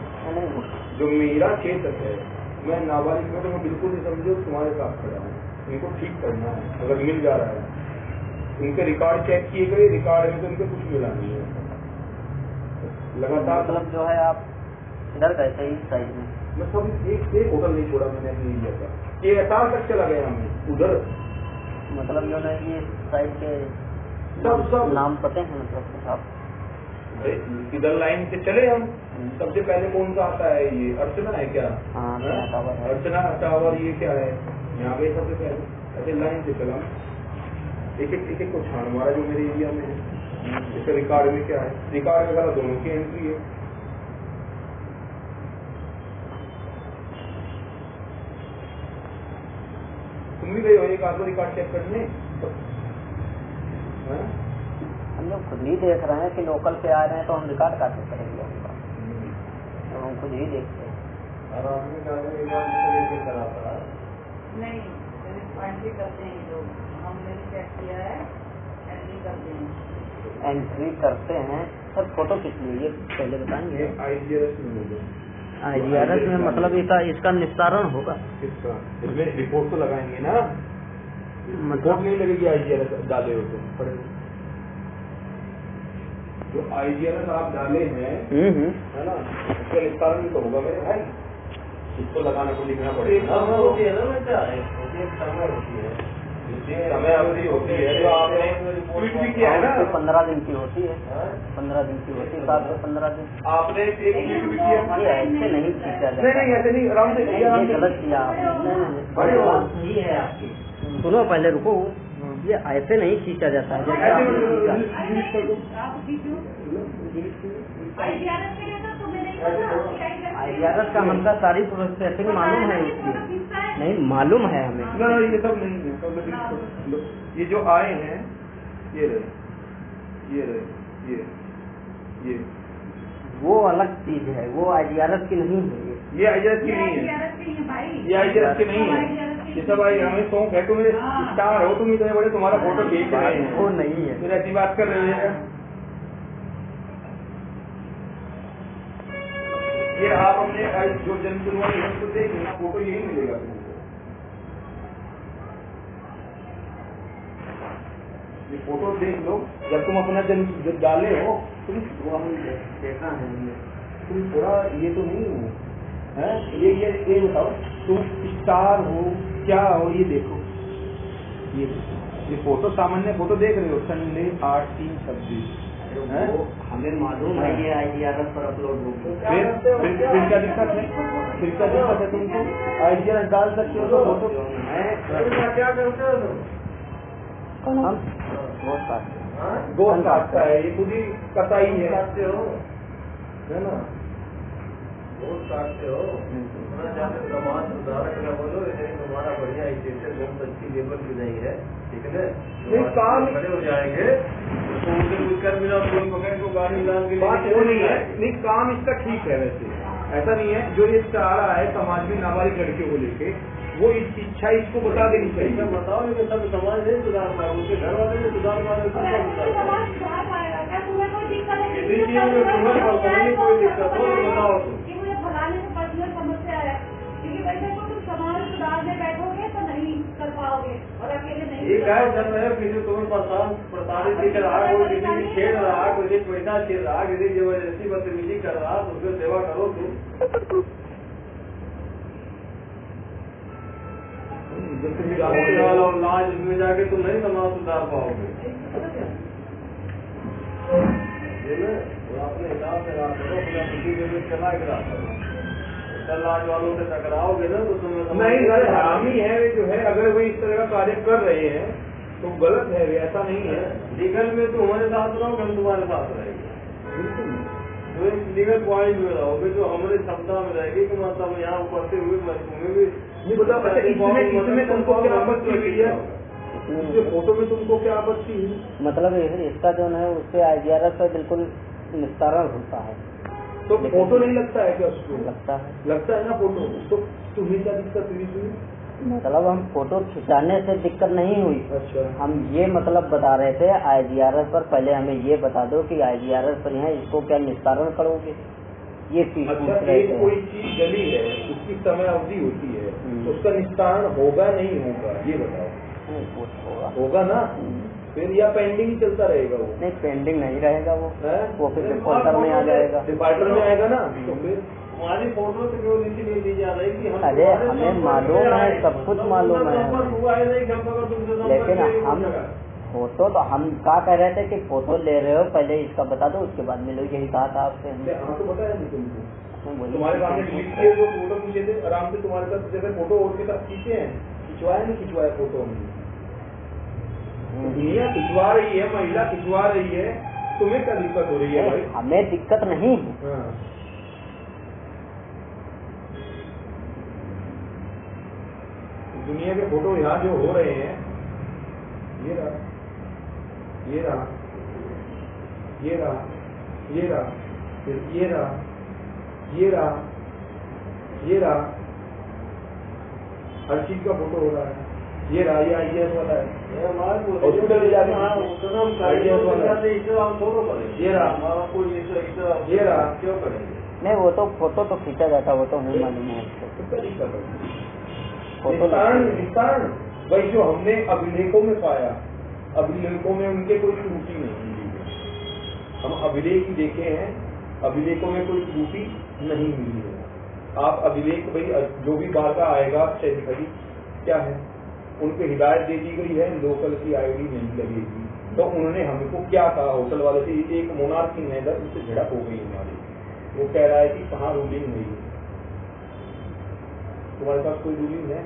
जो मेरा क्षेत्र है मैं नाबालिग में तो मैं बिल्कुल नहीं समझो तुम्हारे साथ खड़ा हूँ, इनको ठीक करना है। अगर मिल जा रहा है उनके रिकॉर्ड चेक किए गए, रिकॉर्ड में तो उनके कुछ मिला नहीं है लगातार। मतलब जो है आप इधर गए थे इस साइड में? मैं सब एक होटल नहीं छोड़ा मैंने अपनी एरिया का, ये एहसास तक चला गया हमें उधर। मतलब जो है ये साइड के सब नाम पते हैं मतलब आप? इधर लाइन से चले हम, सबसे पहले कौन सा आता है? ये अर्चना है क्या? हाँ टावर है। अर्चना टावर, ये क्या है यहाँ पे? सबसे पहले ऐसे लाइन से चला, एक एक को छान मारा जो मेरे एरिया में है। इसका रिकॉर्ड में क्या है? रिकॉर्ड में सारा दोनों की एंट्री है। तुम भी गए हो एक आधो रिकॉर्ड चेक करने? हम लोग खुद ही देख रहे हैं कि लोकल पे आ रहे हैं तो हम रिकॉर्ड काटे करेंगे, तो हम खुद ही देखते हैं। नहीं एंट्री करते हैं लोग, हमने भी चेक किया है, एंट्री करते हैं। एंट्री करते हैं सर, फोटो खींच लीजिए पहले बताएंगे। IGRS में मतलब इसका निस्तारण होगा, इसमें रिपोर्ट तो लगाएंगे ना, रिपोर्ट नहीं लगेगी IGRS डाले हो तो। जो IGRS आप डाले हैं है ना, उसका निस्तारण तो होगा मेरे भाई, इसको लगाने को लिखना पड़ेगा। होती है ना बेटा, समय होती है, समय अवधि होती है जो आपने ट्वीट भी किया है ना, 15 दिन की होती है, 15 दिन की होती है, 7 से 15 दिन। आपने एक ट्वीट भी किया। ये ऐसे नहीं खींचा जाता। नहीं ऐसे नहीं, आराम से ये गलत किया आपने। सही है आपकी। सुनो पहले रुको, ये ऐसे नहीं खींचा जाता है जैसे आपने IGRS का हमका सारी प्रोसेसिंग मालूम है उसकी, नहीं मालूम है हमें। ना ये सब नहीं है, सब ये जो आए हैं ये रहे ये वो अलग चीज है, वो IGRS की नहीं है। ये IGRS की नहीं है, ये IGRS की नहीं है, ये सब हमें शौक है, तुम स्टार हो, तुम इतने बड़े, तुम्हारा फोटो खींच रहे हैं, वो नहीं है, फिर ऐसी बात कर रहे हैं। ये आप अपने जो जन्मदिन वाले को देख लेना, फोटो यही मिलेगा तुमको। ये फोटो देख लो, जब तुम अपना जन्म डाले हो तुम देखा है, तुम थोड़ा ये तो नहीं हो है, ये बताओ तुम स्टार हो क्या हो? ये देखो ये फोटो, सामान्य फोटो देख रहे हो, संडे 8/3/26 हमें मालूम है ये IGRS पर अपलोड हो। फिर क्या दिक्कत है? तुमको IGRS डाल सकते हो तो फोटो। क्या करते हो तुम? गोश्त काटता है, ये खुद ही कसाई है ना, बहुत काटते हो। समाज सुधारक न बोलो, लेकिन तुम्हारा बढ़िया बहुत अच्छी लेबर की नहीं है, ठीक है ना? खड़े हो जाएंगे तो उनसे कुछ कर मिला, कोई पकड़ को गाड़ी लान के बात वो नहीं है, नहीं काम इसका ठीक है, वैसे ऐसा नहीं है। जो ये चाह रहा है समाज में नाबालिग लड़कियों को लेके, वो इच्छा इसको बता देनी चाहिए। बताओ, लेकिन सब समाज नहीं सुधार पाए, उनके घर वाले नहीं सुधार पाए, कोई दिक्कत हो बताओ तुम। मुझे भगाने से पर्सनल समस्या है, क्योंकि वैसे तो तुम समाज सुधारने बैठोगे तो नहीं कर पाओगे, और अकेले नहीं। एक है जब है किसी तुम्हें प्रताड़ित दिख रहा, कोई किसी की छेड़ रहा, कोई पैसा छेड़ रहा, किसी जबरदस्ती बदतमीजी कर रहा, तो उसकी सेवा करो तुम। जब तुम होने जानते वाला हो और लाज इसमें जाके तुम नहीं समाज सुधार पाओगे। ये ना वो अपने हिसाब से रात करो, अपना खुशी के लिए चला के रात करो। कल लाज वालों से टकराओगे ना तो तुम्हें नहीं सर, हरामी है वे जो है, अगर वे इस तरह का कार्य कर रहे हैं तो गलत है वे, ऐसा नहीं है। लीगल में तुम हमारे साथ रहोगे, हम तुम्हारे साथ रहेंगे। बिल्कुल तो एक लीगल पॉइंट में रहोगे जो हमारी क्षमता में रहेगी कि मतलब यहाँ उपस्थित हुए तुम्हें भी नहीं बता। अच्छा इसमें तुमको क्या आपत्ति हुई है? इसमें फोटो में तुमको क्या आपत्ति हुई? मतलब इसका जो है उससे IGRS पर बिल्कुल निस्तारण होता है। तो फोटो नहीं लगता है क्या उसको? लगता है, लगता है ना फोटो। तो तुम्हें क्या दिक्कत हुई थी? मतलब हम फोटो खिंचाने से दिक्कत नहीं हुई। अच्छा, हम ये मतलब बता रहे थे IGRS पर, पहले हमें ये बता दो कि IGRS पर यहाँ इसको क्या निस्तारण करोगे, ये चीज अच्छा पूछ रहे एक थे। कोई चीज जली है, उसकी समय अवधि होती है, उसका निस्तारण होगा नहीं होगा ये बताओ? होगा होगा ना, फिर या पेंडिंग ही चलता रहेगा वो? नहीं, पेंडिंग नहीं रहेगा वो फिर नहीं, डिफॉल्टर में आ जाएगा। डिफॉल्टर में आएगा ना, तो फिर हमारी फोटो से केवल इसीलिए ली जा रही कि हम अरे हमें मालूम है, सब कुछ मालूम है, हुआ है नहीं कि हम अगर तुमसे लेकिन हम फोटो तो हम क्या कह रहे थे कि फोटो ले रहे हो पहले इसका बता दो, उसके बाद मिलो, यही कहा था आपसे हमने। हाँ तो बताया नहीं तुमको, हम बोले तुम्हारे सामने डिलीट किए जो फोटो खींचे थे आराम से तुम्हारे साथ, जैसे फोटो और के साथ खींचे हैं, खिंचवाया नहीं खिंचवाया फोटो हमने? दुनिया खिंचवा रही है, महिला खिंचवा रही है, तुम्हें क्या दिक्कत हो रही है भाई? हमें दिक्कत नहीं है। हाँ। दुनिया के फोटो यहाँ जो हो रहे हैं, ये रहा, ये रहा, ये रहा, ये रहा, फिर ये रहा, ये रहा, ये रहा, हर चीज का फोटो हो रहा है। ये रहा, ये IGS वाला है, हॉस्पिटल ले जाके ये रहा, ये रहा, क्यों करेंगे? नहीं वो तो फोटो तो खींचा जाता, वो तो हमें मालूम है। विस्तारण वही जो हमने अभिलेखों में पाया, अभिलेखों में उनके कोई त्रुटि नहीं मिली है। हम अभिलेख ही देखे हैं, अभिलेखों में कोई त्रुटि नहीं मिली है। आप अभिलेख भाई जो भी बाहर का आएगा चैरिटी क्या है, उनको हिदायत दे दी गई है लोकल की ID नहीं लगेगी। तो उन्होंने हमको क्या कहा, होटल वाले से एक मोनार्क की नहर उससे झड़प हो गई हमारी, वो कह रहा है कि कहाँ रूलिंग हुई, तुम्हारे पास कोई रूलिंग है?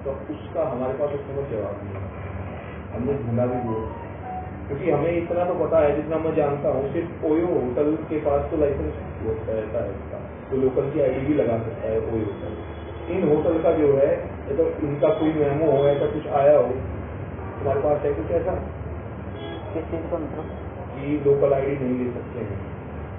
तो उसका हमारे पास उस समय जवाब नहीं है, हमने ढूंढा भी वो, क्योंकि हमें इतना तो पता है जितना मैं जानता हूँ, सिर्फ ओयो होटल के पास तो लाइसेंस रहता है उसका, तो लोकल की ID भी लगा सकता है ओयो होटल। इन होटल का जो है तो इनका कोई मेमो हो, ऐसा कुछ आया हो तुम्हारे पास है कुछ ऐसा किस चीज का मतलब कि लोकल ID नहीं ले सकते हैं?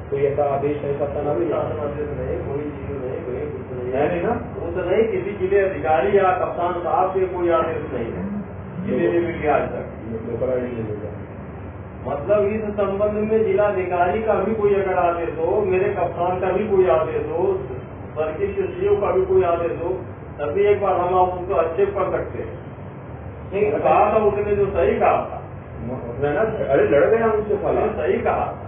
कोई ऐसा आदेश है? नहीं, कोई चीज नहीं, कुछ नहीं है नहीं ना? वो तो नहीं, किसी जिले अधिकारी या कप्तान साहब के कोई आदेश नहीं है जिले में भी आज तक लोकल ID नहीं लेगा। मतलब इस संबंध में जिलाधिकारी का भी कोई अगर आदेश हो, मेरे कप्तान का भी कोई आदेश हो, सर्किल के CEO का भी कोई आदेश हो, तभी एक बार हम आप उनको अच्छे कर सकते हैं। नहीं कहा था उसने, जो सही कहा था ना, अरे लड़ गए हम उससे फला, सही कहा था।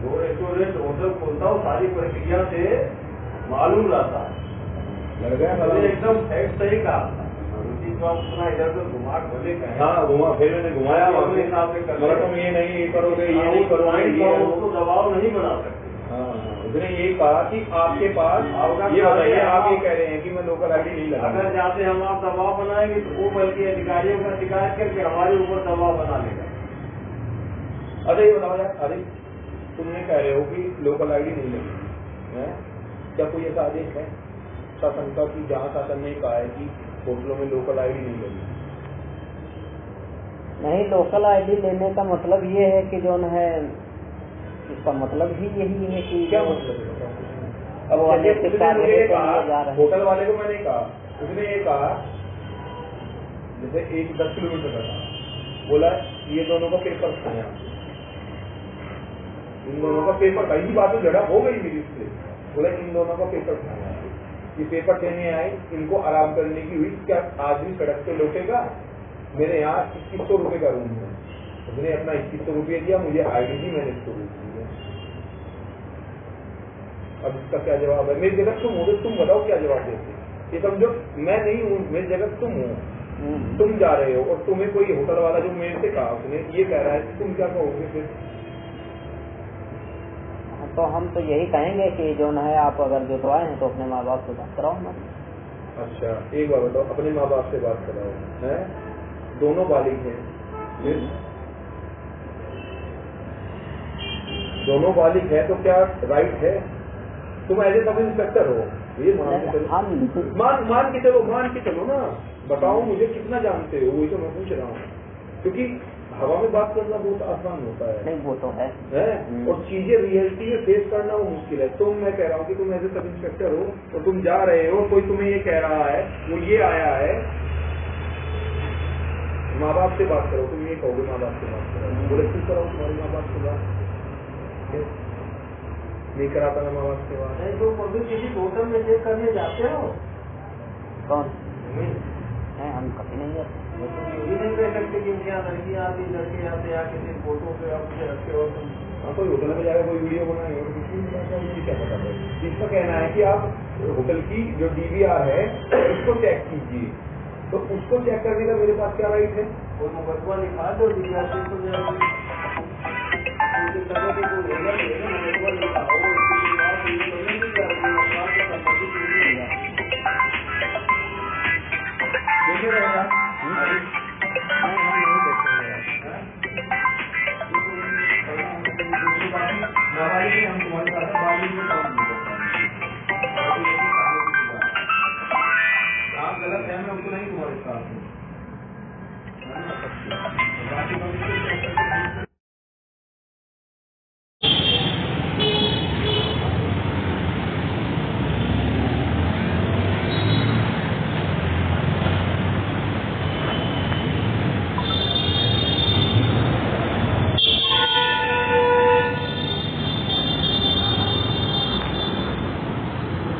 जो रेस्टोरेंट होटल खोलता है सारी प्रक्रिया से मालूम रहता है, लड़ गया फला, एकदम फैक्ट सही कहा था। अपना इधर से घुमा खोले कहे, हाँ घुमा, फिर मैंने घुमाया अपने हिसाब से कर, मगर तुम ये नहीं करोगे, ये नहीं करोगे, ये उसको दबाव नहीं बना सकते। उसने ये कहा कि आपके पास ये बताइए, आप ये कह रहे हैं कि मैं लोकल ID नहीं लगा। अगर जाते हम आप दबाव बनाएंगे तो वो बल्कि अधिकारियों का शिकायत करके हमारे ऊपर दबाव बना लेगा। अरे ये बताओ यार, अरे तुमने कह रहे हो कि लोकल ID नहीं लगी है, क्या कोई ऐसा आदेश है शासन का कि जहाँ शासन ने कहा है कि होटलों में लोकल ID नहीं लगी? नहीं, लोकल ID लेने का मतलब ये है कि जो है इसका मतलब ही यही है कि क्या मतलब है? अब मुझे कहा होटल वाले को, मैंने कहा, उसने ये कहा जैसे एक 10 किलोमीटर का था, बोला ये दोनों का पेपर था, इन दोनों का पेपर था, इसी बात में झड़प हो गई मेरी उससे, बोला इन दोनों का पेपर था, ये पेपर देने आए, इनको आराम करने की हुई, क्या आदमी सड़क पे लौटेगा? मेरे यहाँ 2100 रुपए का रूम है, उसने अपना 2100 रुपये दिया, मुझे ID दी, मैंने इसको रूम दिया। अब इसका क्या जवाब है? मेरी जगह तुम हो, तुम बताओ क्या जवाब देते? ये समझो मैं नहीं हूँ, मेरी जगह तुम हो, तुम जा रहे हो और तुम्हें कोई होटल वाला जो मेरे से कहा उसने ये कह रहा है कि तुम क्या कहोगे फिर? तो हम तो यही कहेंगे कि जो न है आप अगर जुटवाए हैं तो अपने माँ बाप से बात कराओ ना। अच्छा एक बार बताओ, अपने माँ बाप से बात कराओ है, दोनों बालिग हैं, दोनों बालिग है तो क्या राइट है? तुम एज ए सब इंस्पेक्टर हो, ये मान के चलो, मान के चलो ना, बताओ मुझे कितना जानते हो, वही तो मैं पूछ रहा हूँ, क्योंकि हवा में बात करना बहुत आसान होता है। नहीं वो तो है और चीजें रियलिटी में फेस करना वो मुश्किल है। तो मैं कह रहा हूँ कि तुम एज ए सब इंस्पेक्टर हो और तुम जा रहे हो, कोई तुम्हें ये कह रहा है, वो ये आया है, माँ बाप से बात करो, तुम ये कहोगे माँ बाप से बात करो, बोले क्यों कराओ तुम्हारे माँ बाप से बात, नहीं कराता ना माँ बाप से बात। नहीं तो कभी किसी होटल में चेक करने जाते हो? कौन है? हम कभी नहीं जाते। ये नहीं कह सकते कि यहाँ लड़कियाँ आती, लड़के आते या किसी फोटो पे आप रखे हो तुम। हाँ कोई होटल में जाकर कोई वीडियो बनाए हो, मुझे क्या पता है। इसका कहना है कि आप होटल की जो DVR है उसको चेक कीजिए, तो उसको चेक करने का मेरे पास क्या राइट है? कोई मुकदमा लिखा दो DVR से तो जाएगी, हम तुम्हारे साथ आप गलत है, मैं उसको नहीं तुम्हारे साथ हूँ।